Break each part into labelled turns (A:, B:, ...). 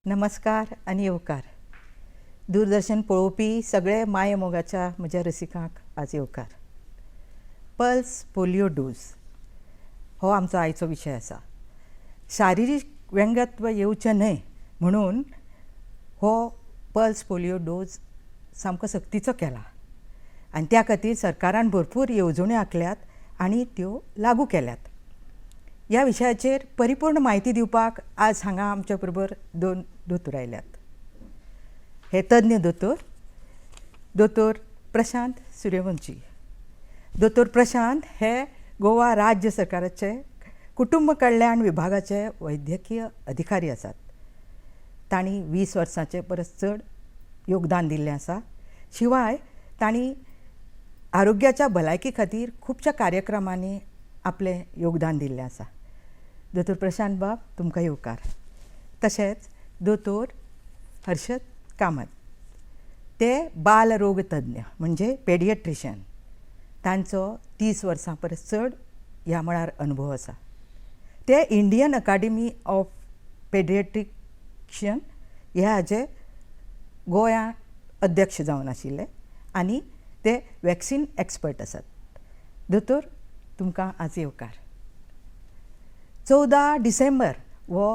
A: नमस्कार आनी येवकार. दूरदर्शन पळोवपी सगळे माये मोगाच्या म्हज्या रसिकांक आज येवकार. पल्स पोलियो डोस हो आमचो आयचो विशय आसा. शारिरीक व्यंगत्व येवचें न्हय म्हणून हो पल्स पोलियो डोस सामको सक्तीचो केला आनी त्या खातीर सरकारान भरपूर येवजण्यो आंखल्यात आनी त्यो लागू केल्यात. ह्या विशयाचेर परिपूर्ण म्हायती दिवपाक आज हांगा आमच्या बरोबर दोन दोतोर आयल्यात. हे तज्ञ दोतोर प्रशांत सूर्यवंशी. दोतोर प्रशांत हे गोवा राज्य सरकाराचे कुटुंब कल्याण विभागाचे वैद्यकीय अधिकारी आसात. तांणी 20 वर्सांचे परस चड योगदान दिल्लें आसा. शिवाय तांणी आरोग्याच्या भलायकी खातीर खुबश्या कार्यक्रमांनी आपलें योगदान दिल्लें आसा. दोतोर प्रशांत बाब तुमकां येवकार. तशेंच दोतोर हर्षद कामत ते बाल रोग तज्ञ म्हणजे पेडियट्रिशियन. तांचो 30 वर्सां परस चड ह्या मळार अनुभव आसा. ते इंडियन अकाडेमी ऑफ पेडियट्रिशियन ह्याचे गोंया अध्यक्ष जावन आशिल्ले आनी ते वॅक्सीन एक्सपर्ट आसात. दोतोर तुमकां आज येवकार. 14 डिसेंबर हो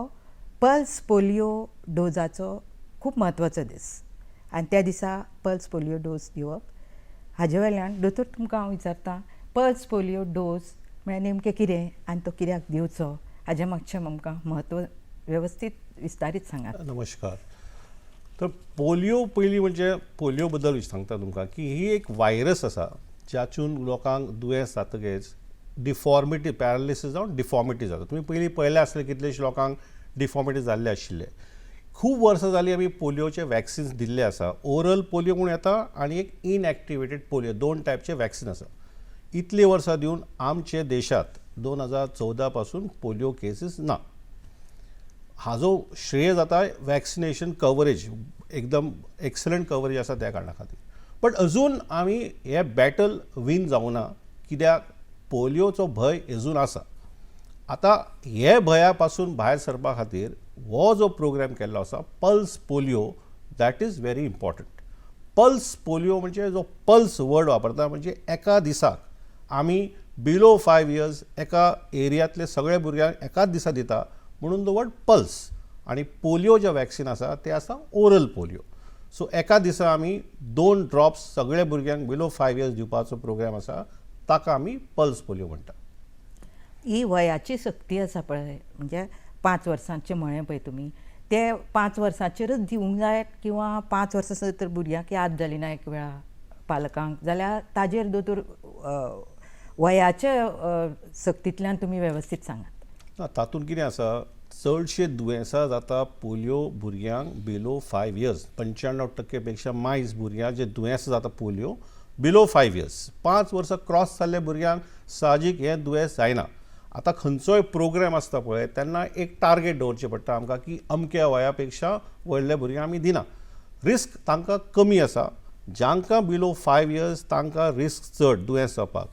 A: पल्स पोलियो डोजाचो खूब म्हत्वाचो दीस आनी त्या दिसा पल्स पोलियो डोस दिवप. हाजे वेल्यान दोतोर तुमकां हांव विचारतां, पल्स पोलियो डोस म्हळ्यार नेमकें कितें आनी तो कित्याक दिवचो हाजें मातशें आमकां म्हत्व वेवस्थीत विस्तारीत सांगात.
B: नमस्कार. तर पोलियो पयलीं म्हणजे पोलियो बद्दल सांगता तुमकां की ही एक वायरस आसा जातून लोकांक दुयेंस जातकीच डिफॉर्मिटी पॅरालिसीस जावन डिफॉर्मिटी जाता. तुमी पयलीं पळयलें आसलें कितलेशे लोकांक डिफॉर्मिटी जाल्ले आशिल्ले. खूब वर्सां जालीं आमी पोलियोचे वॅक्सिन्स दिल्ले आसा. ओरल पोलियो म्हूण येता आनी एक इनएक्टिवेटेड पोलियो, 2 टायपचे वॅक्सिन आसा. इतली वर्सां दिवन आमचे देशांत 2014 पासून पोलियो केसीस ना. हाजो श्रेय जाता वॅक्सिनेशन कवरेज, एकदम एक्सलंट कवरेज आसा त्या कारणा खातीर. बट अजून आमी हे बॅटल विन जावना कित्याक पोलियोचो भंय अजून आसा. आतां हे भंया पासून भायर सरपा खातीर हो जो प्रोग्राम केल्लो आसा pulse polio, that is very important. Pulse polio म्हणजे जो पल्स वर्ड वापरता म्हणजे एका दिसाक आमी बिलो 5 इयर्स एका एरियांतले सगळे भुरग्यांक एकाच दिसा दिता म्हणून तो वर्ड पल्स. आनी पोलियो जे वॅक्सिन आसा ते आसा ओरल पोलियो. सो एका दिसा आमी 2 ड्रॉप्स सगळे भुरग्यांक बिलो 5 इयर्स दिवपाचो प्रोग्राम आसा, ताका आमी पल्स पोलियो म्हणटा.
A: ही वयाची सक्ती आसा पळय, म्हणजे 5 वर्सांचें म्हळें पळय तुमी, ते 5 वर्सांचेरच दिवंक जाय किंवा 5 वर्सां तर भुरग्यांक याद जाली ना एक वेळा पालकांक, जाल्यार ताजेर दोतोर वयाच्या सक्तींतल्यान तुमी वेवस्थीत सांगात.
B: तातूंत कितें आसा, चडशे दुयेंसां जाता पोलियो भुरग्यांक बिलो 5 इयर्स. 95% पेक्षा मायज भुरग्यांक जे दुयेंस जाता पोलियो बिलो 5 इयर्स. 5 वर्सां क्रॉस जाल्ल्या भुरग्यांक साहजीक हें दुयेंस जायना. आतां खंयचोय प्रोग्राम आसता पळय तेन्ना एक टार्गेट दवरचें पडटा आमकां की अमक्या वया पेक्षा व्हडल्या भुरग्यांक आमी दिना. रिस्क तांकां कमी आसा. जांकां बिलो 5 इयर्स तांकां रिस्क चड दुयेंस जावपाक.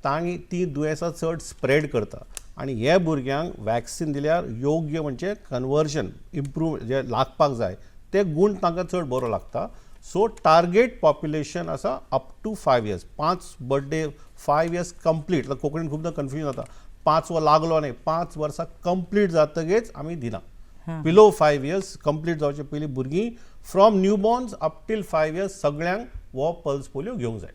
B: तांणी ती दुयेंसां चड स्प्रेड करता आनी हे भुरग्यांक वॅक्सिन दिल्यार योग्य म्हणजे कन्वर्जन इम्प्रूव जे लागपाक जाय ते गूण तांकां चड बरो लागता. सो टार्गेट पॉप्युलेशन आसा up to 5 years. 5 birthday 5 years complete. कोंकणीन खूबदां कन्फ्युजन जाता, 5 लागलो न्हय, 5 वर्सां कंप्लीट जातकीच आमी दिना. बिलो 5 इयर्स कंप्लीट जावचे पयलीं भुरगीं from newborns up till 5 years सगळ्यांक हो पल्स पोलियो घेवंक जाय.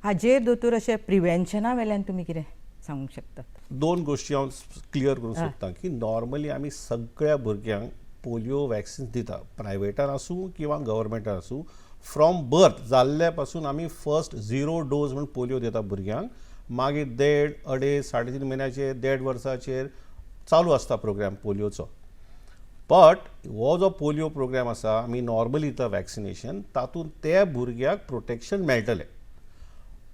A: हाजेर दोतोर अशें प्रिवेंशना वेल्यान तुमी कितें सांगूंक शकतात?
B: 2 गोश्टी हांव क्लियर करूंक सोदतां की नॉर्मली आमी सगळ्या भुरग्यांक पोलियो वॅक्सिन्स दिता, प्रायवेटान आसूं किंवा गव्हर्मेंटान आसूं. फ्रॉम बर्थ जाल्ल्या पासून आमी फर्स्ट 0 डोज म्हणून पोलियो दिता भुरग्यांक. मागीर 1.5, 2.5, 3.5 म्हयन्याचेर 1.5 वर्साचेर चालू आसता प्रोग्राम पोलियोचो. बट हो जो पोलियो प्रोग्राम आसा आमी नॉर्मली दिता वॅक्सिनेशन, तातूंत त्या भुरग्याक प्रोटेक्शन मेळटलें.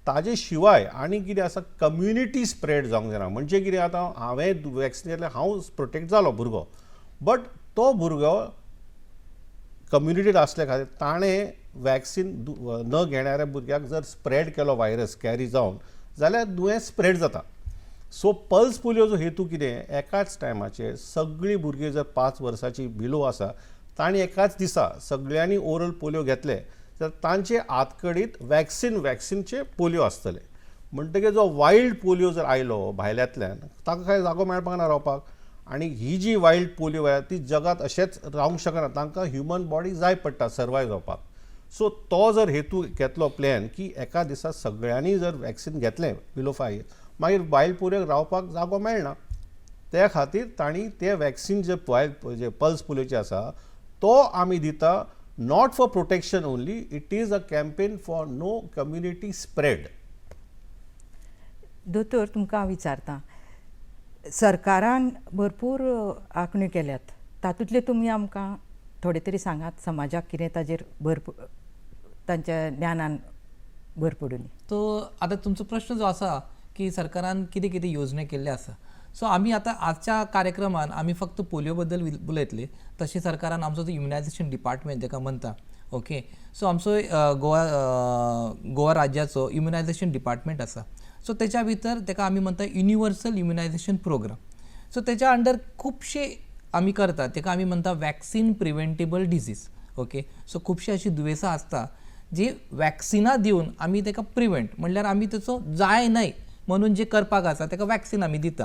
B: ताजे शिवाय आनी कितें आसा, कम्युनिटी स्प्रेड जावंक जायना. म्हणजे कितें, आतां हांवें वॅक्सिन घेतलें, हांव प्रोटेक्ट जालो भुरगो, बट तो भुरगो कम्युनिटीत आसल्या खातीर ताणें वॅक्सिन न घेणाऱ्या भुरग्याक जर स्प्रेड केलो वायरस कॅरी जावन जाल्यार दुयेंस स्प्रेड जाता. सो पल्स पोलियोचो हेतू कितें, एकाच टायमाचेर सगळीं भुरगीं जर 5 वर्सांची बिलो आसा तांणी एकाच दिसा सगळ्यांनी ओरल पोलियो घेतले जाल्यार तांचे आतकडीत वॅक्सिनचे पोलियो आसतले. म्हणटकीर जो वायल्ड पोलियो जर आयलो भायल्यांतल्यान ताका काय जागो मेळपाक ना रावपाक. आनी ही जी वायल्ड पोलियो आसा ती जगात अशेंच रावंक शकना, तांकां ह्युमन बॉडी जाय पडटा सर्वायव जावपाक. सो तो जर हेतू घेतलो प्लॅन की एका दिसा सगळ्यांनी जर वॅक्सिन घेतलें बिलो 5 years मागीर वायल्ड पोलियोक रावपाक जागो मेळना. त्या खातीर तांणी ते वॅक्सिन जे पल्स पोलियोचे आसा तो आमी दिता not for protection only, it is a campaign for no community spread.
A: दोतोर तुमकां हांव विचारतां, सरकारान भरपूर आंखण्यो केल्यात, तातूंतले तुमी आमकां थोडे तरी सांगात समाजाक कितें ताजेर तांच्या ज्ञानान भर पडूनी.
C: तो आता तुमचो प्रश्न जो आसा की सरकारान कितें कितें योजना केल्ले आसा, सो आमी आतां आजच्या कार्यक्रमान आमी फक्त पोलियो बद्दल उलयतले. तशें सरकारान आमचो जो इम्युनायझेशन डिपार्टमेंट जेका म्हणटा, ओके, सो आमचो गोवा राज्याचो इम्युनायझेशन डिपार्टमेंट आसा. सो तेच्या भितर तेका आमी म्हणटा युनिवर्सल इम्युनायझेशन प्रोग्राम. सो तेच्या अंडर खुबशे आमी करता, तेका आमी म्हणटा vaccine preventable disease. Okay, so खुबशी अशी दुयेंसां आसता जी वॅक्सिनां दिवन आमी तेका प्रिवेंट, म्हणल्यार आमी तेचो जाय न्हय म्हणून जे करपाक आसा तेका वॅक्सीन आमी दिता.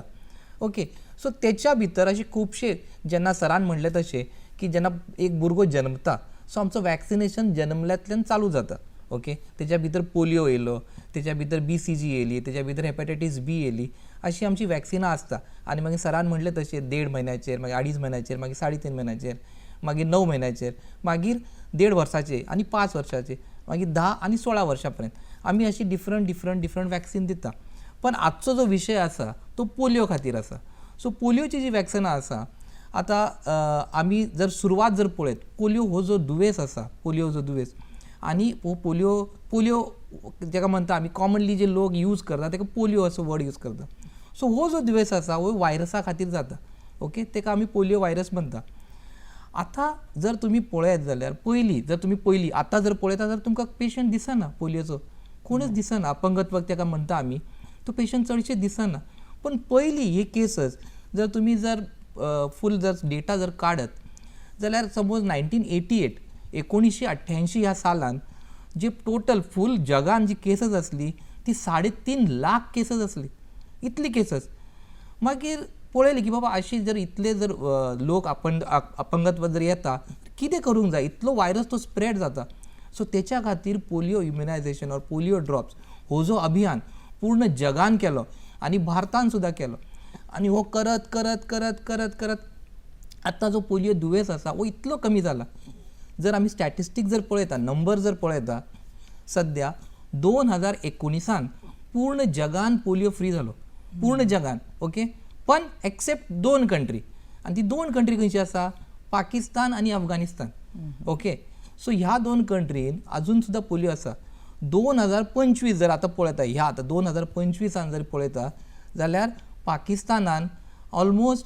C: ओके, सो तेच्या भितर अशे खुबशे, जेन्ना सरान म्हणलें तशें की जेन्ना एक भुरगो जल्मता सो आमचो वॅक्सिनेशन जल्मल्यांतल्यान चालू जाता. ओके, तेच्या भितर पोलियो येयलो, तेच्या भितर BCG येयली, तेच्या भितर हेपॅटायटीस B येयली, अशी आमची वॅक्सिनां आसता. आनी मागीर सरान म्हणलें तशें 1.5 म्हयन्याचेर, मागीर 2.5 म्हयन्याचेर, मागीर 3.5 म्हयन्याचेर, मागीर 9 म्हयन्याचेर, मागीर 1.5 वर्साचेर आनी 5 वर्साचेर, मागीर 10 आनी 16 वर्सां पर्यंत आमी अशी डिफरंट वॅक्सीन दिता. पण आजचो जो विशय आसा तो पोलियो खातीर आसा. सो पोलियोची जी वॅक्सिनां आसा, आतां आमी जर सुरवात जर पळयत, पोलियो हो जो दुयेंस आसा, पोलियो जो दुयेंस, आनी हो पोलियो जेका म्हणटा आमी कॉमनली जे लोक यूज करता तेका पोलियो असो वर्ड यूज करता. सो हो जो दुयेंस आसा हो व्हायरसा खातीर जाता. ओके, तेका आमी पोलियो व्हायरस म्हणटा. आतां जर तुमी पळयत जाल्यार पयलीं आतां जर पळयता जाल्यार तुमकां पेशंट दिसना पोलियोचो, कोणूच दिसना. अपंगत्व तेका म्हणटा आमी, तो पेशंट चडशे दिसना. पण पयलीं हे केसीस जर तुमी जर फूल जर डेटा जर काडत जाल्यार सपोज 1988 ह्या सालान जी टोटल फूल जगान जी केसीस आसली ती 3.5 लाख केसीस आसली, इतली केसीस. मागीर पळयलें की बाबा अशी जर इतले जर लोक अपंगत्व जर येता कितें करूंक जाय, इतलो व्हायरस तो स्प्रेड जाता. सो तेच्या खातीर polio immunisation or polio drops हो जो अभियान पूर्ण जगान केलो आनी भारतान सुद्दां केलो. आनी हो करत करत करत करत करत आतां जो पोलियो दुयेंस आसा हो इतलो कमी जाला. जर आमी स्टॅटिस्टीक जर पळयता, नंबर जर पळयता, सद्या 2019 पूर्ण जगान पोलियो फ्री जालो, पूर्ण जगान. ओके, पण एक्सेप्ट 2 कंट्री, आनी ती 2 कंट्री खंयची आसा, पाकिस्तान आनी अफगानिस्तान. ओके, सो ह्या 2 कंट्रीन अजून सुद्दां पोलियो आसा. 2025 जर आतां पळयता, ह्या आतां 2025 जर पळयता जाल्यार पाकिस्तानान ऑलमोस्ट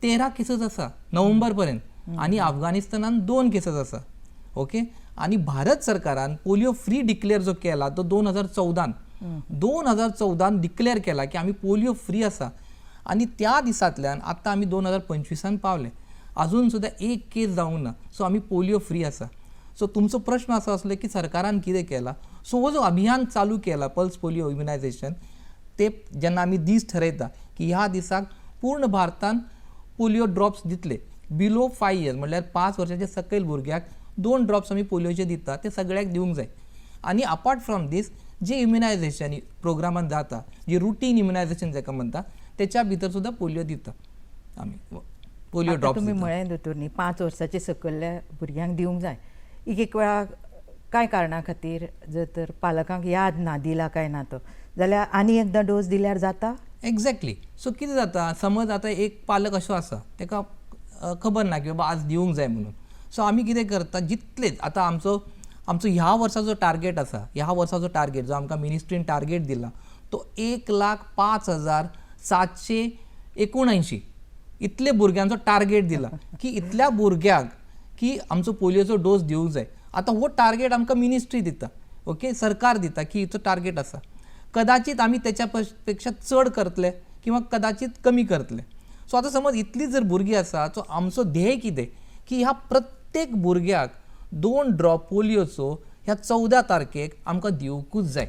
C: 13 केसीस आसा नोव्हेंबर पर्यंत, आनी अफगानिस्तानान 2 केसीस आसा. ओके, आनी भारत सरकारान पोलियो फ्री डिक्लेअर जो केला तो 2014 डिक्लेअर केला की आमी पोलियो फ्री आसा. आनी त्या दिसांतल्यान आतां आमी 2025 पावले, अजून सुद्दां एक केस जावंक ना. सो आमी पोलियो फ्री आसा. सो तुमचो प्रश्न असो आसलो की सरकारान कितें केला. सो हो जो अभियान चालू केला पल्स पोलियो इम्युनायझेशन, ते जेन्ना आमी दीस ठरयता की ह्या दिसाक पूर्ण भारतान पोलियो ड्रॉप्स दितले बिलो 5 years, म्हणल्यार 5 वर्साच्या सकयल भुरग्याक 2 ड्रॉप्स आमी पोलियोचे दिता, ते सगळ्याक दिवंक जाय. आनी अपार्ट फ्रॉम दीस जे इम्युनायझेशन प्रोग्रामान जाता, जे रुटीन इम्युनायझेशन जेका म्हणटा, तेच्या भितर सुद्दां पोलियो दिता आमी, पोलियो ड्रॉप्स.
A: तुम्ही म्हळें दोतोरनी 5 वर्साचे सकयल्या भुरग्यांक दिवंक जाय. एक वेळा कांय कारणां खातीर जर तर पालकांक याद ना दिला काय ना तो, जाल्यार आनी एकदां डोस दिल्यार जाता.
C: एक्झॅक्टली. सो कितें जाता, समज आतां एक पालक असो आसा तेका खबर ना की बाबा आज दिवंक जाय म्हणून. सो आमी कितें करता, जितलेच आतां आमचो ह्या वर्साचो टार्गेट आसा, ह्या वर्साचो टार्गेट जो आमकां मिनिस्ट्रीन टार्गेट दिला तो 1,05,779 इतले भुरग्यांचो टार्गेट दिला की इतल्या भुरग्यांक की आमचो पोलियोचो डोस दिवंक जाय. आतां हो टार्गेट आमकां मिनिस्ट्री दिता. ओके, सरकार दिता की हिचो टार्गेट आसा. कदाचित आमी तेच्या पेक्षा चड करतले किंवा कदाचित कमी करतले. सो आतां समज इतली जर भुरगीं आसा, सो आमचो ध्येय कितें की ह्या प्रत्येक भुरग्याक 2 ड्रॉप पोलियोचो ह्या 14 तारखेक आमकां दिवकूच जाय.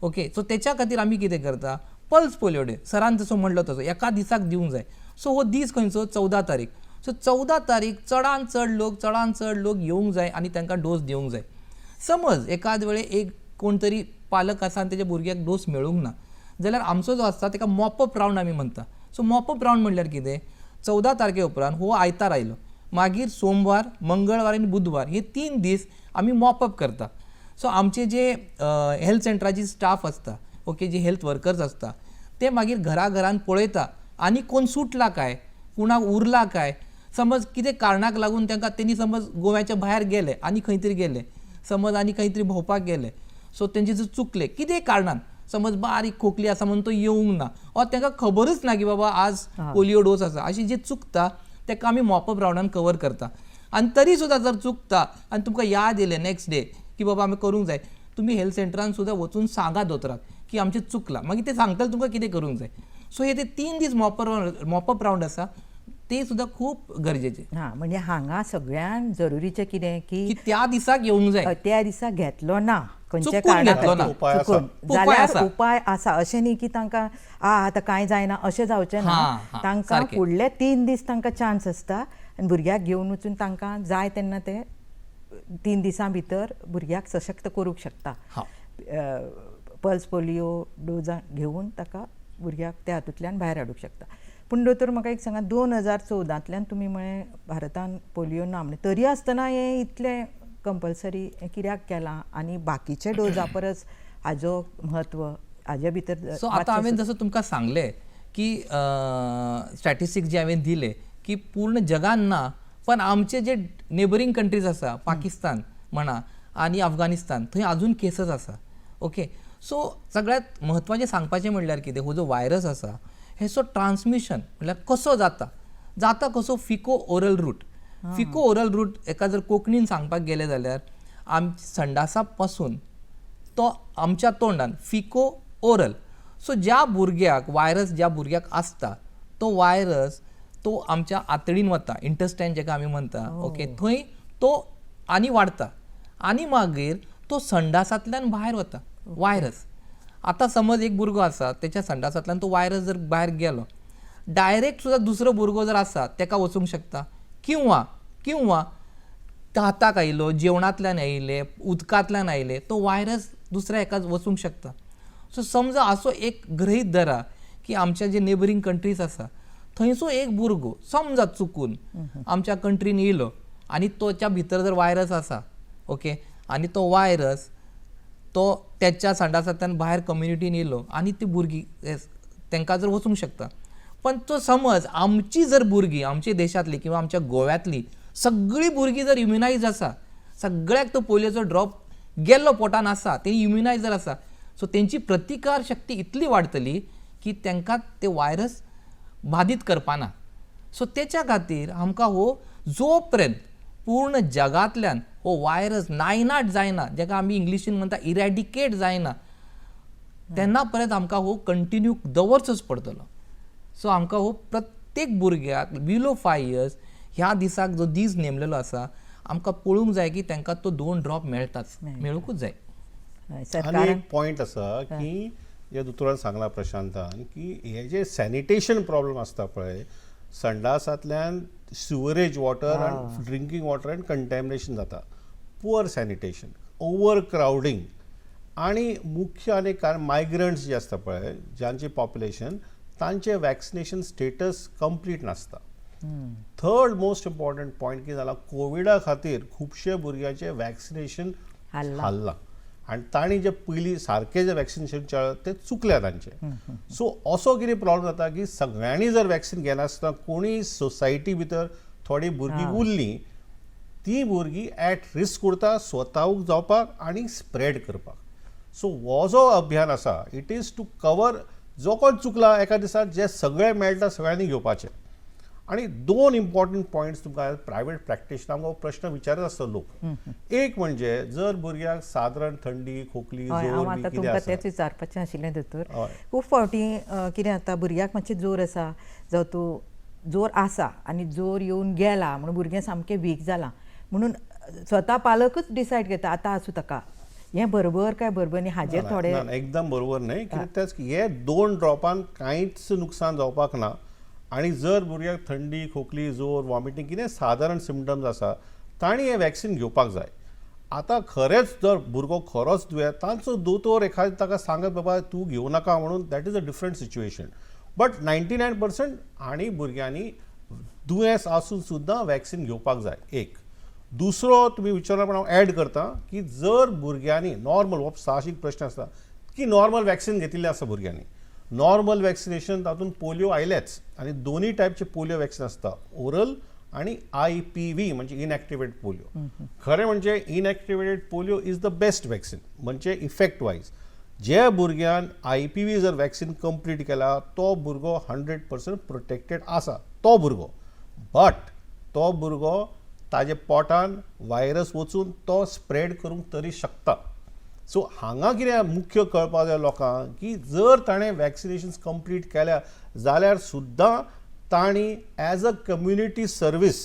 C: ओके, सो तेच्या खातीर आमी कितें करता, पल्स पोलियो डे सरान जसो म्हणलो तसो एका दिसाक दिवंक जाय. सो हो दीस खंयचो, 14 तारीख. सो 14 तारीख चडांत चड लोक येवंक जाय आनी तांकां डोस दिवंक जाय. समज एकाद वेळे एक कोण तरी पालक आसा आनी तेज्या भुरग्याक डोस मेळूंक ना जाल्यार आमचो जो आसता ताका मॉपअप रावंड आमी म्हणटा. सो मॉपअप रावंड म्हणल्यार कितें, 14 तारखे उपरांत हो आयतार आयलो, मागीर सोमवार, मंगळवार आनी बुधवार हे 3 दीस आमी मॉपअप करता. सो आमचे जे हेल्थ सेंटराची स्टाफ आसता, ओके, जे हेल्थ वर्कर्स आसता ते मागीर घरान पळयता आनी कोण सुटला काय, कुणाक उरला काय. समज कितें कारणाक लागून तेंनी समज गोव्याच्या भायर गेले आनी खंय तरी गेले, समज आनी खंय तरी भोंवपाक गेले, सो तेंचे जर चुकले कितें कारणान, समज बारीक खोकली आसा म्हणून तो येवंक ना, वा तांकां खबरूच ना की बाबा आज पोलियो डोस आसा, अशी जे चुकता ताका आमी मॉपअप रावंडान कवर करता. आनी तरी सुद्दां जर चुकता आनी तुमकां याद येयलें नेक्स्ट डे की बाबा आमी करूंक जाय, तुमी हेल्थ सेंटरान सुद्दां वचून सांगा दोतोराक की आमचें चुकलां, मागीर ते सांगतले तुमकां कितें करूंक जाय. सो हे 3 दीस मॉपअप रावंड आसा ते सुद्दां खूप गरजेचे.
A: म्हणजे हांगा सगळ्यान जरुरीचें कितें
C: की
A: की
C: त्या दिसाक येवंक जाय,
A: त्या दिसा घेतलो ना खंयच्या
C: चुकून
A: कारणाक
C: घेतलो ना.
B: उपाय आसा.
A: चुकून
C: उपाय
A: जाल्यार
C: आसा.
A: उपाय आसा. अशें न्ही की तांकां आतां कांय जायना अशें जावचें ना.
C: हां,
A: तांकां
C: सारकें.
A: फुडले 3 दीस तांकां चान्स आसता आनी भुरग्याक घेवन वचून तांकां जाय तेन्ना ते 3 दिसां भितर भुरग्याक सशक्त करूंक शकता.
C: हां.
A: पल्स पोलियो डोजा घेवन ताका भुरग्याक त्या हातूंतल्यान भायर हाडूंक शकता. पूण दोतोर म्हाका एक सांगात, 2014तल्यान तुमी म्हळें भारतान पोलियो ना म्हणून, तरी आसतना हें इतलें कंपल्सरी कित्याक केलां आनी बाकीचे डोजा परस हाजो म्हत्व हाजे भितर
C: सो आतां हांवें जसं तुमकां सांगलें की स्टॅटिस्टिक्स जे हांवें दिले की पूर्ण जगान ना, पण आमचे जे नेबरींग कंट्रीज आसा, पाकिस्तान म्हणा आनी अफगानिस्तान, थंय अजून केसीस आसा. ओके, सो सगळ्यात म्हत्वाचें सांगपाचें म्हणल्यार कितें, हो जो वायरस आसा हेचो ट्रान्समिशन म्हणल्यार कसो जाता कसो, फिको ओरल रूट. फिको ओरल रूट एका जर कोंकणीन सांगपाक गेले जाल्यार संडासा पासून तो आमच्या तोंडान फिको ओरल. सो ज्या भुरग्याक वायरस ज्या भुरग्याक आसता तो वायरस तो आमच्या आंतडीन वता, इंटेस्टायन जेका आमी म्हणटा. ओके, थंय तो आनी वाडटा आनी मागीर तो संडासांतल्यान भायर वता वायरस. आतां समज एक भुरगो आसा, तेच्या संडासांतल्यान तो वायरस जर भायर गेलो, डायरेक्ट सुद्दां दुसरो भुरगो जर आसा तेका वचूंक शकता, किंवा हाताक आयलो, जेवणांतल्यान आयले, उदकांतल्यान आयले, तो वायरस दुसऱ्या एका वचूंक शकता. सो समजा असो एक गृहीत धरा की आमच्या जे नेबरींग कंट्रीज आसा थंयचो एक भुरगो समजा चुकून आमच्या कंट्रीन येयलो आनी तोच्या भितर जर वायरस आसा, ओके, आनी तो वायरस तो त्याच्या संडासांतल्यान भायर कम्युनिटीन येयलो आनी ती भुरगीं तांकां जर वचूंक शकता. पण तो समज आमची जर भुरगीं, आमच्या देशांतली किंवा आमच्या गोव्यातली सगळीं भुरगीं जर इम्युनायज आसा, सगळ्याक तो पोलियोचो ड्रॉप गेल्लो पोटान आसा, ते इम्युनायज जर आसा, सो तेंची प्रतिकार शक्ती इतली वाडटली की तांकां ते वायरस बाधित करपाना. सो तेच्या खातीर आमकां हो जो पर्यंत पूर्ण जगांतल्यान हो वायरस नायनाट जायना, जेका आमी इंग्लिशीन म्हणटा इरॅडिकेट जायना, तेन्ना पर्यंत आमकां हो कंटिन्यू दवरचोच पडटलो. सो आमकां हो प्रत्येक भुरग्याक बिलो 5 years ह्या दिसाक जो दीस नेमलेलो आसा आमकां पळोवंक जाय की तांकां तो 2 ड्रॉप मेळटाच, मेळूंकूच जाय.
B: आणि
A: सरकारान
B: एक पॉयंट आसा की जे दोतोरान सांगला प्रशांतान की हे जे सॅनिटेशन प्रॉब्लेम आसता पळय, संडासांतल्यान सिवरेज वॉटर आनी ड्रिंकींग वॉटर एंड कंटॅमिनेशन जाता, पुअर सॅनिटेशन, ओवर क्रावडींग आनी मुख्य आनी कारण मायग्रंट्स जे आसता पळय ज्यांचे पॉप्युलेशन तांचे वॅक्सिनेशन स्टेटस कंप्लीट नासता. थर्ड मोस्ट इम्पॉर्टंट पॉयंट कितें जाला, कोविडा खातीर खुबशे भुरग्याचे वॅक्सिनेशन हाल्ला आनी तांणी जे पयलीं सारके जे वॅक्सिनेशन ते चुकल्या तांचे. सो असो कितें प्रॉब्लेम जाता की सगळ्यांनी जर वॅक्सिन घेनासतना कोणी सोसायटी भितर थोडी भुरगीं उरलीं, ती भुरगीं ॲट रिस्क उरता स्वताक जावपाक आनी स्प्रेड करपाक. सो हो जो अभियान आसा इट इज टू कवर जो कोण चुकला एका दिसाक जे सगळे मेळटा सगळ्यांनी घेवपाचे. आणि 2 इम्पॉर्टंट पॉयंट्स तुमकां प्रायवेट प्रॅक्टिशनरांक हो प्रश्न विचारत आसता लोक. एक म्हणजे जर भुरग्याक सादारण थंडी, खोकली,
A: हांव
B: जोर
A: आतां
B: बी कितें
A: तुमकां
B: आसा,
A: तेंच विचारपाचें आशिल्लें दोतोर.
B: हय.
A: खूब फावटी कितें जाता, भुरग्याक मातशें जोर आसा जावं तूं जोर आसा आनी जोर येवन गेला म्हणून भुरगें सामकें वीक जालां, म्हणून स्वता पालकच डिसायड घेता आतां आसूं ताका हें बरोबर काय बरोबर न्ही हाजेर थोडे
B: ना, एकदम बरोबर नाही कित्याक हे 2 ड्रॉपान कांयच नुकसान जावपाक ना आणि जर भुरग्याक थंडी खोकली जोर वॉमिटींग कितें सादारण सिम्पटम्स आसा तांणी हें वॅक्सीन घेवपाक जाय. आतां खरेंच जर भुरगो खरोच दुयेंत तांचो दोतोर एखादे ताका सांगत बाबा तूं घेवं नाका म्हणून that is a different situation. But 99% आनी भुरग्यांनी दुयेंस आसून सुद्दां वॅक्सीन घेवपाक जाय. एक दुसरो तुमी विचारला पण हांव ॲड करता की जर भुरग्यांनी नॉर्मल हो साहसीक प्रश्न आसता की नॉर्मल वॅक्सीन घेतिल्लें आसा भुरग्यांनी नॉर्मल वॅक्सिनेशन तातूंत पोलिओ आयलेच आनी दोनूय टायपचे पोलिओ वॅक्सीन आसता ओरल आणि IPV म्हणजे इनएक्टिवेटेड पोलिओ. खरें म्हणजे inactivated polio is the best vaccine म्हणजे इफेक्ट वायज जे भुरग्यान IPV जर वॅक्सीन कंप्लीट केला तो भुरगो 100% प्रोटेक्टेड आसा तो भुरगो. बट तो भुरगो ताजे पोटान व्हायरस वचून तो स्प्रेड करूंक तरी शकता. सो हांगा कितें मुख्य कळपाक जाय लोकांक की जर ताणें वॅक्सिनेशन्स कंप्लीट केल्या जाल्यार सुद्दां तांणी ॲज अ कम्युनिटी सर्वीस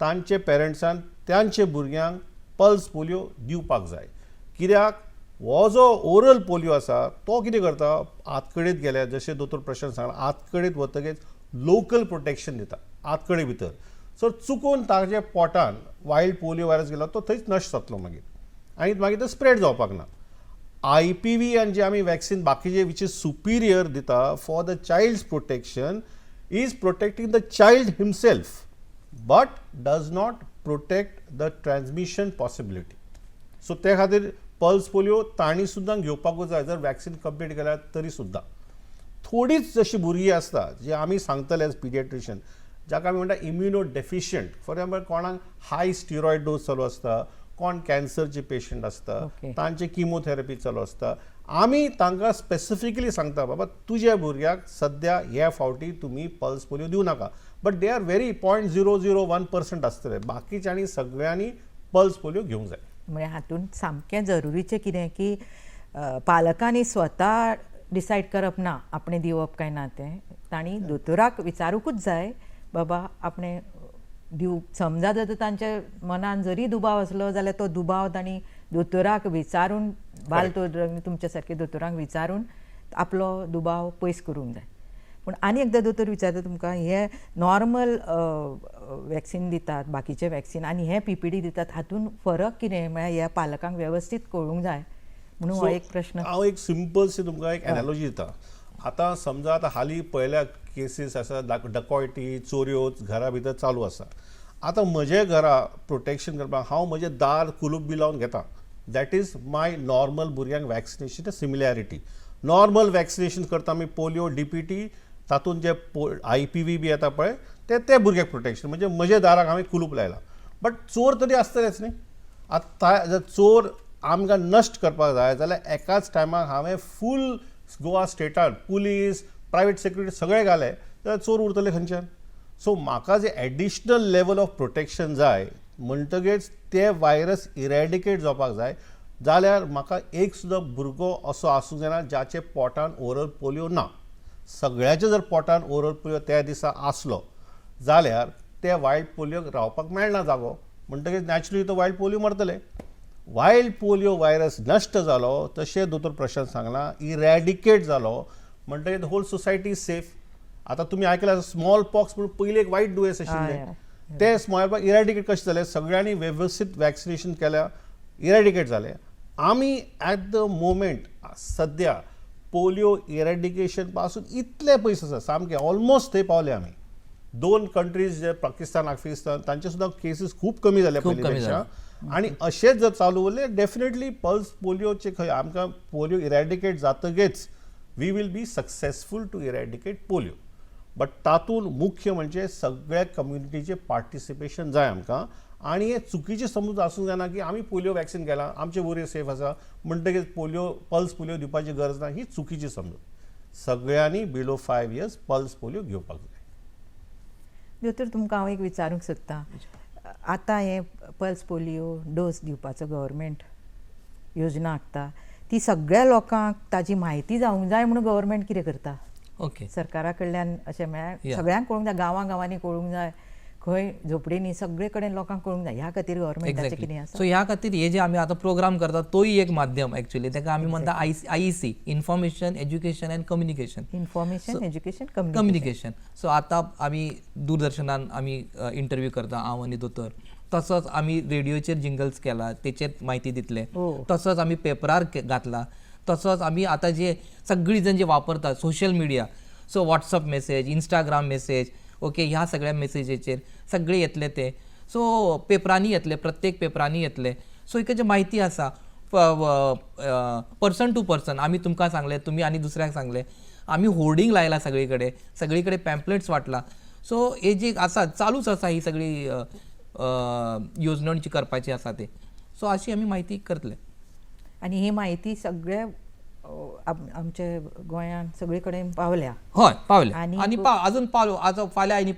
B: तांचे पेरंट्सान त्यांचे भुरग्यांक पल्स पोलिओ दिवपाक जाय. कित्याक हो जो ओरल पोलिओ आसा तो कितें करता आतकडेत गेल्या जशें दोतोर प्रशांत सांगला आतकडेत वतकीच लोकल प्रोटेक्शन दिता आतकडे भितर. सो चुकून ताजे पोटान वायल्ड पोलिओ व्हायरस गेलो तो थंयच नश्ट जातलो मागीर मागीर तो स्प्रेड जावपाक ना. IPV आनी जे आमी वॅक्सीन बाकीचे विच इज सुपिरियर दिता for the child's protection is protecting the child himself but does not protect the transmission possibility. So त्या खातीर पल्स पोलिओ तांणी सुद्दां घेवपाकूच जाय जर वॅक्सीन कंप्लीट केल्यार तरी सुद्दां. थोडीच जशी भुरगीं आसता जे आमी सांगतले एज पिडियाट्रिशियन जाका आमी म्हणटा इम्युनो डेफिशियंट फॉर एग्जाम्पल कोणाक हाय स्टिरॉयड डोस चालू आसता कोण कॅन्सरचे पेशंट आसता तांचे किमोथेरपी चालू आसता आमी तांकां स्पेसिफिकली सांगता बाबा तुज्या भुरग्याक सद्या ह्या फावटी तुमी पल्स पोलिओ दिवं नाका. बट दे आर व्हेरी 0.001% आसतले बाकीच्यांनी सगळ्यांनी पल्स पोलिओ घेवंक जाय.
A: म्हणजे हातूंत सामकें जरुरीचें कितें की पालकांनी स्वता डिसायड करप ना आपणें दिवप काय ना तें तांणी दोतोराक विचारूंकूच जाय बाबा आपणें दिवप. समजा जर तांच्या मनान जरी दुबाव आसलो जाल्यार तो दुबाव तांणी दोतोराक विचारून बाल तुमच्या सारके दोतोरांक विचारून आपलो दुबाव पयस करूंक जाय. पूण आनी एकदां दोतोर विचारता तुमकां हे नॉर्मल वॅक्सीन दितात बाकीचे वॅक्सीन आनी हे PPD दितात हातूंत फरक कितें म्हळ्यार ह्या पालकांक वेवस्थीत कळूंक जाय म्हणून हो एक प्रश्न.
B: हांव एक सिंपलशी तुमकां एक एनालॉजी दिता. आतां समजा आतां हालीं पयल्या केसीस आसा डकॉयटी चोऱ्यो घरा भितर चालू आसा. आतां म्हजे घरा प्रोटेक्शन करपाक हांव म्हजें दार कुलूप बी लावन घेता. दॅट इज माय नॉर्मल भुरग्यांक वॅक्सिनेशन सिमिलॅरिटी. नॉर्मल वॅक्सिनेशन करता आमी पोलिओ DPT तातूंत जे IPV बी येता पळय ते भुरग्याक प्रोटेक्शन म्हणजे म्हज्या दाराक हांवें कुलूप लायला. बट चोर तरी आसतलेच न्ही. आतां जर चोर आमकां नश्ट करपाक जाय जाल्यार एकाच टायमाक हांवें फूल गोवा स्टेटान पुलीस प्रायवेट सेक्युरिटी सगळे घाले जाल्यार चोर उरतले खंयच्यान. सो म्हाका जे एडिशनल लेवल ऑफ प्रोटेक्शन जाय म्हणटगीच ते व्हायरस इरॅडिकेट जावपाक जाय जाल्यार म्हाका एक सुद्दां भुरगो असो आसूंक जायना जाचे पोटान ओरल पोलिओ ना. सगळ्याचे जर पोटान ओरल पोलिओ त्या दिसा आसलो जाल्यार ते वायल्ड पोलिओक रावपाक मेळना जागो म्हणटकीच नॅचरली तो वायल्ड पोलिओ मरतले. वायल्ड पोलिओ व्हायरस नश्ट जालो तशें दोतोर प्रशांत सांगला इरॅडिकेट जालो म्हणटकीच होल सोसायटी सेफ. आतां तुमी आयकलां स्मॉल पॉक्स म्हणून पयलीं एक वायट दुयेंस आशिल्लें ते स्मॉल पॉक्स इरॅडिकेट कशें जालें सगळ्यांनी वेवस्थीत वॅक्सिनेशन केल्या इरॅडिकेट जालें. आमी ॲट द मोमेंट सद्या पोलिओ इरॅडिकेशन पासून इतले पयस आसा सामकें ऑलमोस्ट थंय पावले आमी. 2 कंट्रीज जे पाकिस्तान अफगानिस्तान तांचे सुद्दां केसीस खूब कमी जाल्या पयलीं पेक्षा आनी अशेंच जर चालू उरलें डेफिनेटली पल्स पोलिओचे खंय आमकां पोलिओ इरॅडिकेट जातकीच we will be successful to eradicate polio. But तातूंत मुख्य म्हणजे सगळ्या कम्युनिटीचे पार्टिसिपेशन जाय आमकां आनी हे चुकीचे समज आसूंक जायना की आमी पोलिओ वॅक्सीन केलां आमचे भुरगे सेफ आसा म्हणटकीच पल्स पोलिओ दिवपाची गरज ना ही चुकीची समज. सगळ्यांनी बिलो 5 years पल्स पोलिओ घेवपाक जाय.
A: दोतोर तुमकां हांव एक विचारूंक सोदतां आतां हे पल्स पोलिओ डोस दिवपाचो गव्हर्मेंट योजना आखता ती सगळ्या लोकांक ताजी म्हायती जावंक जाय म्हणून गव्हर्मेंट कितें करता?
C: ओके
A: सरकारा कडल्यान अशें म्हळ्यार सगळ्यांक कळूंक जाय गांवांनी कळूंक जाय खंय झोपडेनी सगळे कडेन लोकांक कळूंक जाय. ह्या खातीर गव्हर्मेंटाचें कितें आसा?
C: सो ह्या खातीर हे जे आमी आतां प्रोग्राम करतात तोय एक माध्यम एक्चुअली, ताका आमी म्हणटा IEC, information education and communication.
A: Information education
C: communication. So आतां आमी दूरदर्शनान आमी इंटरव्यू करता, हांव आनी दोतोर. तसोच आमी रेडिओचेर जिंगल्स केला, तेचेर म्हायती दितले. तसोच आमी पेपरार घातला. तसोच आमी आतां जे सगळीं जाण जे वापरतात social media, so WhatsApp message, Instagram message, okay, ह्या सगळ्या मेसेजेचेर सगळे येतले ते. सो पेपरांनी येतले, प्रत्येक पेपरांनी येतले. सो एक जे म्हायती आसा पर्सन टू पर्सन, आमी तुमकां सांगले, तुमी आनी दुसऱ्याक सांगले, आमी होर्डिंग लायला सगळी कडेन पॅम्पलेट्स वाटला. सो हे जे आसा चालूच आसा ही सगळी योजना जी करपाची आसा ते. सो अशी आमी म्हायती करतले.
A: आनी ही म्हायती सगळ्या आमच्या गोंयांत सगळे कडेन पावल्या.
C: हय, पावले.
A: आनी
C: आनी अजून पावलो, आतां फाल्यां आनी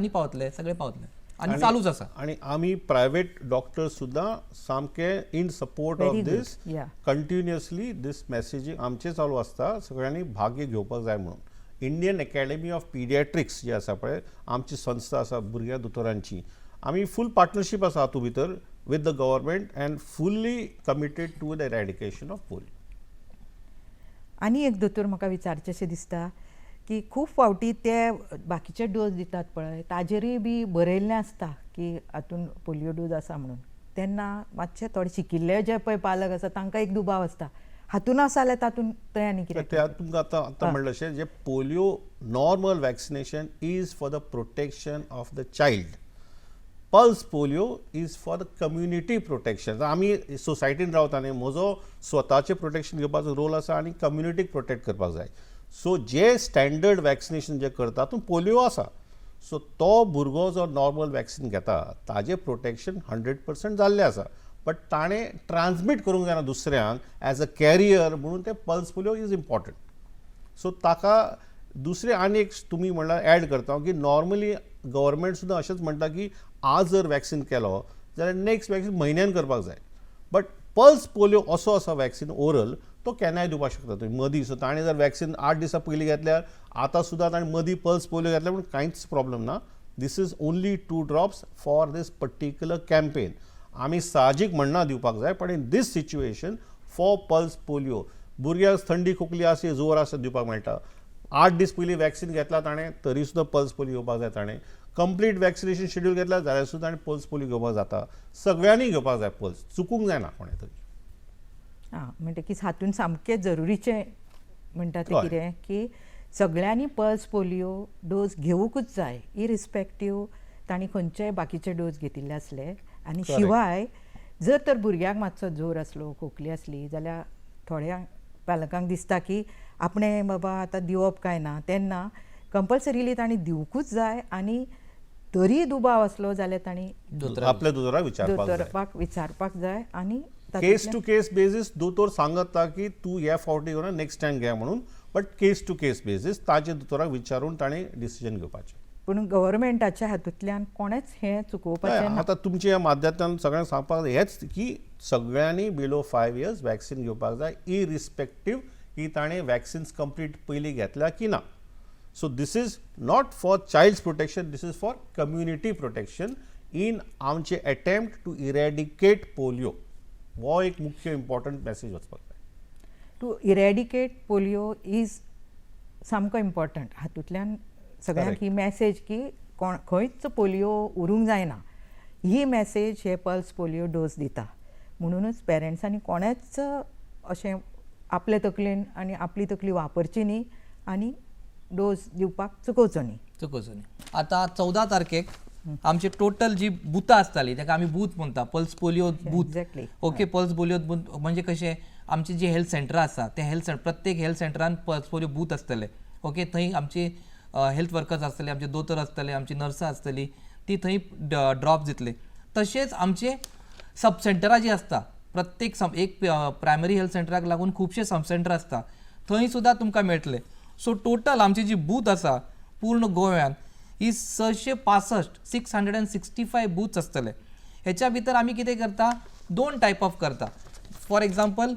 C: पावतले, सगळे पावतले. आनी चालूच आसा.
B: आणि आमी प्रायव्हेट डॉक्टर्स सुद्दां सामके in support of
A: Very good.
B: This
A: Yeah.
B: Continuously this messaging आमचे चालू आसता. सगळ्यांनी भाग्य घेवपाक जाय म्हणून. इंडियन अकॅडमी ऑफ पिडियाट्रिक्स जी आसा पळय, आमची संस्था आसा भुरग्या दोतोरांची, आमी फूल पार्टनरशीप आसा हातूंत भितर with the government and fully committed to the eradication of polio.
A: आनी एक दोतोर म्हाका विचारचेशें दिसता की खूब फावटी ते बाकीचे डोस दितात पळय, ताजेरूय बी बरयल्लें आसता की हातून पोलियो डोस आसा म्हणून. तेन्ना मातशे थोडे शिकिल्ले जे पळय पालक आसा तांकां एक दुबाव आसता, हातून आसा जाल्यार तातूंत थंय आनी कितें.
B: ते तुमकां आतां म्हणलें अशें, जे polio normal vaccination is for the protection of the child. Pulse polio is for the community protection. आमी सोसायटीन रावता न्ही, म्हजो स्वताचें प्रोटेक्शन घेवपाचो रोल आसा आनी कम्युनिटीक प्रोटेक्ट करपाक जाय. सो जे स्टँडर्ड वॅक्सिनेशन जे करता तातूंत पोलियो आसा. सो तो भुरगो जो नॉर्मल वॅक्सिन घेता ताजें प्रोटेक्शन 100% जाल्लें आसा. बट ताणें ट्रान्समीट करूंक जायना दुसऱ्यांक एज अ कॅरियर, म्हणून ते pulse polio is important. So ताका दुसरें आनी एक तुमी म्हणल्यार ॲड करता की नॉर्मली गव्हर्मेंट सुद्दां अशेंच म्हणटा की आज जर वॅक्सिन केलो जाल्यार नेक्स्ट वॅक्सिन म्हयन्यान करपाक जाय. बट पल्स पोलियो असो आसा वॅक्सिन ओरल, तो केन्नाय दिवपाक शकता तुमी मदीं. सो ताणें जर वॅक्सिन 8 दिसां पयलीं घेतल्यार आतां सुद्दां ताणें मदीं पल्स पोलियो घेतल्यार पूण कांयच प्रॉब्लेम ना. This is only 2 drops for this particular campaign. आमी साहजीक म्हणना दिवपाक जाय, पण in this situation for pulse polio भुरग्याक थंडी खोकली आसा, जोर आसा दिवपाक मेळटा. 8 दीस पयलीं वॅक्सिन घेतला ताणें तरी सुद्दां पल्स पोलियो घेवपाक जाय. ताणें कंप्लीट वॅक्सिनेशन शेड्यूल घेतला जाल्यार सुद्दां ताणें पल्स पोलियो घेवपाक जाता. सगळ्यांनी घेवपाक जाय पल्स, चुकूंक जायना कोणें तरी.
A: म्हणटकीच हातून सामकें जरुरीचें म्हणटा तें
B: हय.
A: कितें की सगळ्यांनी पल्स पोलियो डोस घेवूंकूच जाय, इरिस्पेक्टीव तांणी खंयचेय बाकीचे डोस घेतिल्ले आसले. आनी
B: Correct.
A: शिवाय जर तर भुरग्याक मातसो जोर आसलो, खोकली आसली जाल्यार थोड्या पालकांक दिसता की आपणें बाबा आतां दिवप काय ना, तेन्ना कंपल्सरिली तांणी दिवूंकूच जाय. आनी तरी दुबाव आसलो जाल्यार तांणी
B: आपल्या दोतोराक विचारपाक जाय.
A: दोतोराक विचारपाक जाय. आनी
B: केस टू केस बेसीस दोतोर सांगता की तूं ह्या फावटी घेवना नेक्स्ट टायम घे म्हणून. But case to case basis ताचे दोतोराक विचारून ताणें डिसिजन घेवपाचें.
A: पूण गव्हर्मेंटाच्या हातूंतल्यान कोणेच हें चुकोवपाचें ना.
B: आतां तुमच्या ह्या माध्यमांतल्यान सगळ्यांक सांगपाक जाय हेच की सगळ्यांनी बिलो 5 years वॅक्सिन घेवपाक जाय, इरिस्पेक्टीव की ताणें वॅक्सिन्स कंप्लीट पयलीं घेतल्या की ना. So this is not for child's protection, this is for community protection in आमचे अटेम्प्ट टू इरॅडिकेट पोलियो. हो एक मुख्य इम्पॉर्टंट मॅसेज वचपाक जाय.
A: टू इरॅडिकेट पोलियो इज सामको इम्पॉर्टंट. हातूंतल्यान सगळ्यांक
B: Correct.
A: ही मॅसेज की खंयच पोलियो उरूंक जायना ही मॅसेज हे पल्स पोलियो डोस दिता. म्हणूनच पेरंट्सांनी कोणेच अशें आपले तकलेन आनी आपली तकली वापरची न्ही आनी डोस दिवपाक चुकोवचो न्ही.
C: आतां 14 तारखेक आमची टोटल जी बुथां आसताली ताका आमी बूथ म्हणटा, pulse polio booth.
A: Exactly.
C: Okay, pulse polio booth म्हणजे कशें आमचे जे हेल्थ सेंटर आसा ते हेल्थ सेंटर प्रत्येक हेल्थ सेंटरान पल्स पोलियो बूथ आसतले. ओके, थंय आमची हेल्थ वर्कर्स आसतले, आमचे दोतोर आसतले, आमची नर्सां आसतली, ती थंय ड्रॉप दितले. तशेंच आमचे सब सेंटरां जी आसता प्रत्येक एक प्रायमरी हेल्थ सेंटराक लागून खुबशे सब सेंटर आसता, थंय सुद्दां तुमकां मेळटले. सो टोटल आमची जी बूथ आसा पूर्ण गोव्यान ही 665 बूथ्स आसतले. हेच्या भितर आमी कितें करता, 2 टायप ऑफ करता. फॉर एग्जाम्पल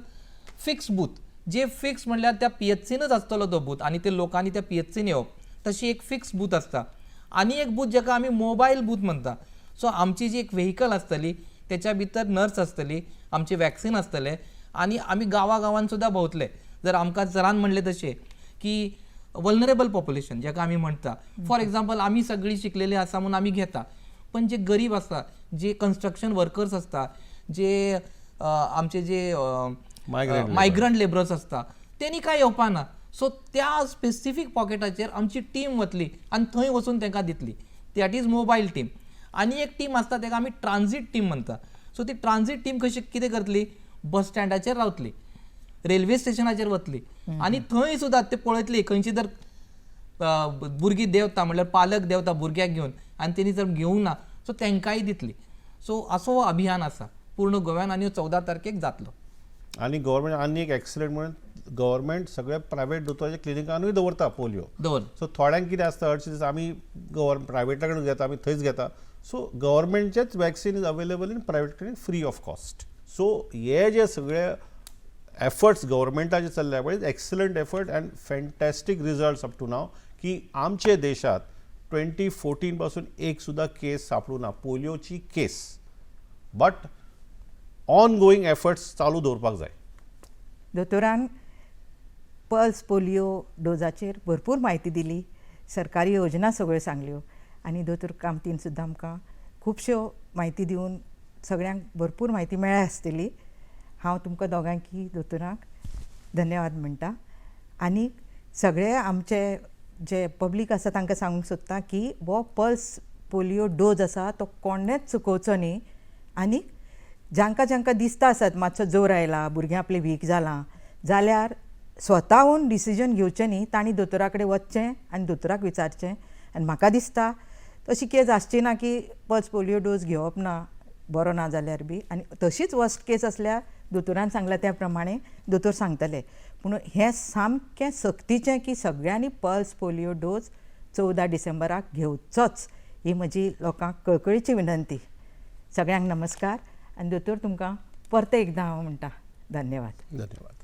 C: फिक्स बूथ, जे फिक्स म्हणल्यार त्या PHCनच आसतलो तो बूथ आनी ते लोकांनी त्या PHCन येवप, तशी एक फिक्स बूथ आसता. आनी एक बूथ जाका आमी मोबायल बूथ म्हणटा. सो आमची जी एक व्हेकल आसतली त्याच्या भितर नर्स आसतली, आमचे वॅक्सीन आसतले आनी आमी गांवां सुद्दां भोंवतले. जर आमकां सरान म्हणले तशें की वल्नरेबल पॉप्युलेशन जाका आमी म्हणटा, फॉर एक्झाम्पल आमी सगळीं शिकलेली आसा म्हणून आमी घेता, पण जे गरीब आसता, जे कन्स्ट्रक्शन वर्कर्स आसता, जे आमचे जे मायग्रंट लेबरर्स आसता, तेणी काय येवपाना. सो त्या स्पेसिफीक पॉकेटाचेर आमची टीम वतली आनी थंय वचून तांकां दितली. That is mobile team. आनी एक टीम आसता ताका आमी ट्रान्झीट टीम म्हणटा. सो ती ट्रान्झीट टीम कशी कितें करतली, बस स्टँडाचेर रावतली, रेल्वे स्टेशनाचेर वतली आनी थंय सुद्दां ते पळयतली खंयची जर भुरगीं देंवता म्हणल्यार पालक देंवता भुरग्याक घेवन आनी तेणी जर घेवंक ना सो तांकांय दितली. सो असो हो अभियान आसा पूर्ण गोव्यान आनी 14 तारखेक जातलो.
B: आनी गव्हर्मेंट आनी एक एक्सिलंट म्हणून गव्हर्मेंट सगळे प्रायवेट दोतोराच्या क्लिनिकांनूय दवरता पोलियो. सो थोड्यांक कितें आसता हरशीं दिसा आमी प्रायवेटा कडेन घेता, आमी थंयच घेता. सो गव्हर्मेंटचेच vaccine is available in private clinic free of cost. So हे जे सगळे एफर्ट्स गव्हर्मेंटाचे चल्ल्या पळय, excellent effort and fantastic results up to now, की आमचे देशात 2014 पासून एक सुद्धा केस सापडू ना पोलियोची केस. बट ऑन गोईंग एफर्ट्स चालू दवरपाक जाय.
A: दोतोरान पल्स पोलियो डोजाचेर भरपूर म्हायती दिली, सरकारी योजना सगळ्यो सांगल्यो आनी दोतोर कामतीन सुद्दां आमकां खुबश्यो म्हायती दिवन सगळ्यांक भरपूर म्हायती मेळ्ळ्या आसतली. हांव तुमकां दोगांकी दोतोरांक धन्यवाद म्हणटा आनी सगळे आमचे जे पब्लीक आसा तांकां सांगूंक सोदता की हो पल्स पोलियो डोज आसा तो कोणेच चुकोवचो न्ही. आनी जांकां जांकां दिसता आसत मातसो जोर आयला, भुरगें आपलें वीक जालां जाल्यार स्वताहून डिसिजन घेवचें न्ही, तांणी दोतोरा कडेन वचचें आनी दोतोराक विचारचें. आनी म्हाका दिसता तशी केस आसची ना की पल्स पोलियो डोज घेवप ना बरो ना जाल्यार बी, आनी तशीच वर्स्ट केस आसल्यार दोतोरान सांगला त्या प्रमाणे दोतोर सांगतले. पूण हें सामकें सक्तीचें की सगळ्यांनी पल्स पोलियो डोज 14 डिसेंबराक घेवचोच ही म्हजी लोकांक कळकळीची विनंती. सगळ्यांक नमस्कार आनी दोतोर तुमकां परते एकदां हांव म्हणटा धन्यवाद.
B: धन्यवाद.